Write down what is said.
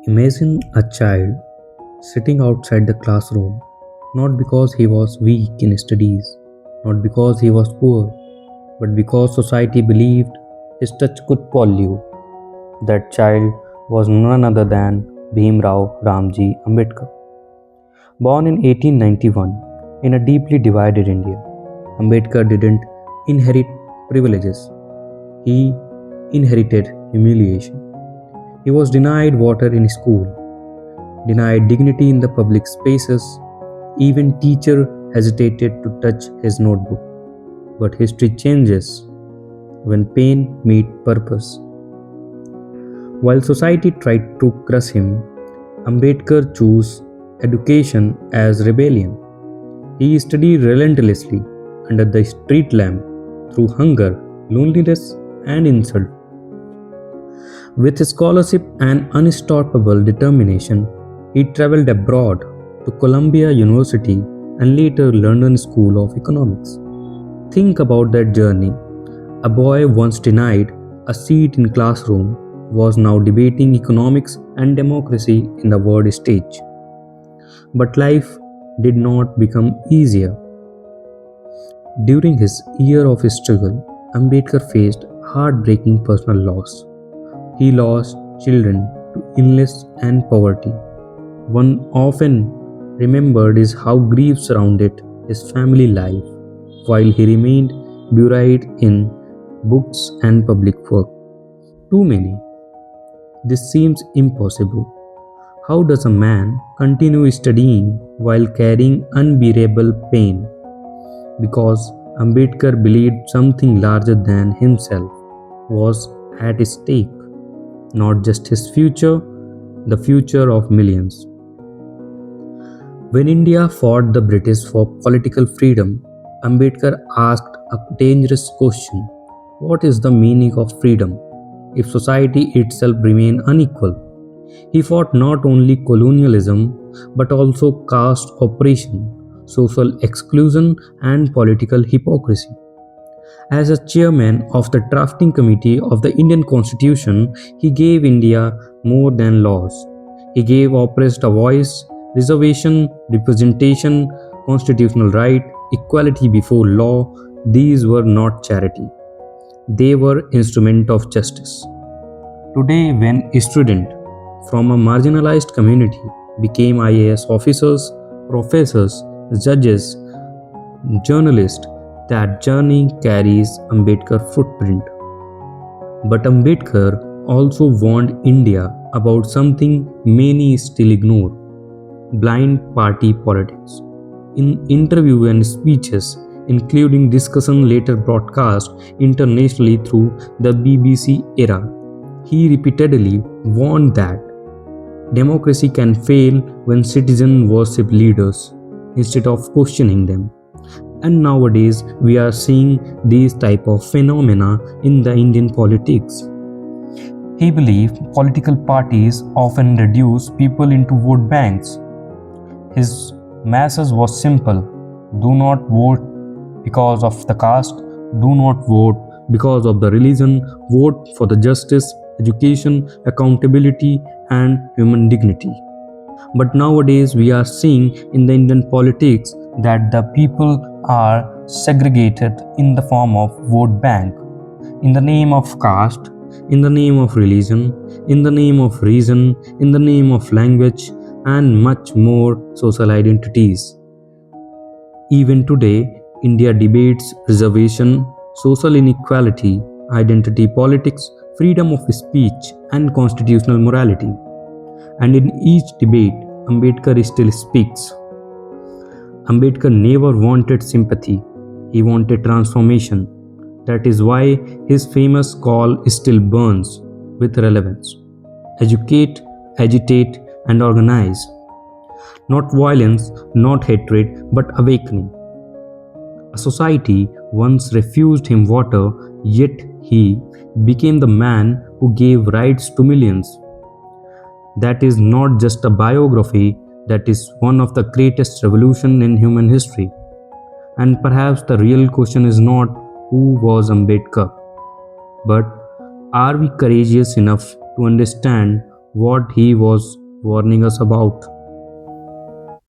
Imagine a child sitting outside the classroom, not because he was weak in studies, not because he was poor, but because society believed his touch could pollute. That child was none other than Bhimrao Ramji Ambedkar. Born in 1891 in a deeply divided India, Ambedkar didn't inherit privileges, he inherited humiliation. He was denied water in school, denied dignity in the public spaces. Even teacher hesitated to touch his notebook. But history changes when pain meets purpose. While society tried to crush him, Ambedkar chose education as rebellion. He studied relentlessly under the street lamp through hunger, loneliness, and insult. With scholarship and unstoppable determination, he traveled abroad to Columbia University and later London School of Economics. Think about that journey. A boy once denied a seat in classroom was now debating economics and democracy in the world stage. But life did not become easier. During his year of struggle, Ambedkar faced heartbreaking personal loss. He lost children to illness and poverty. One often remembered is how grief surrounded his family life while he remained buried in books and public work. Too many. This seems impossible. How does a man continue studying while carrying unbearable pain? Because Ambedkar believed something larger than himself was at stake, not just his future, the future of millions. When India fought the British for political freedom, Ambedkar asked a dangerous question: what is the meaning of freedom if society itself remains unequal? He fought not only colonialism but also caste oppression, social exclusion, and political hypocrisy. As a chairman of the drafting committee of the Indian Constitution, he gave India more than laws. He gave oppressed a voice, reservation, representation, constitutional right, equality before law. These were not charity. They were instrument of justice. Today, when a student from a marginalized community became IAS officers, professors, judges, journalists, that journey carries Ambedkar footprint. But Ambedkar also warned India about something many still ignore: blind party politics. In interviews and speeches, including discussion later broadcast internationally through the BBC era, he repeatedly warned that democracy can fail when citizens worship leaders instead of questioning them. And nowadays we are seeing these type of phenomena in the Indian politics. He believed political parties often reduce people into vote banks. His message was simple: do not vote because of the caste, do not vote because of the religion, vote for the justice, education, accountability, and human dignity. But nowadays we are seeing in the Indian politics that the people are segregated in the form of vote bank, in the name of caste, in the name of religion, in the name of reason, in the name of language, and much more social identities. Even today, India debates reservation, social inequality, identity politics, freedom of speech, and constitutional morality. And in each debate, Ambedkar still speaks. Ambedkar never wanted sympathy, he wanted transformation. That is why his famous call still burns with relevance: educate, agitate, and organize. Not violence, not hatred, but awakening. A society once refused him water, yet he became the man who gave rights to millions. That is not just a biography, that is one of the greatest revolutions in human history. And perhaps the real question is not who was Ambedkar, but are we courageous enough to understand what he was warning us about.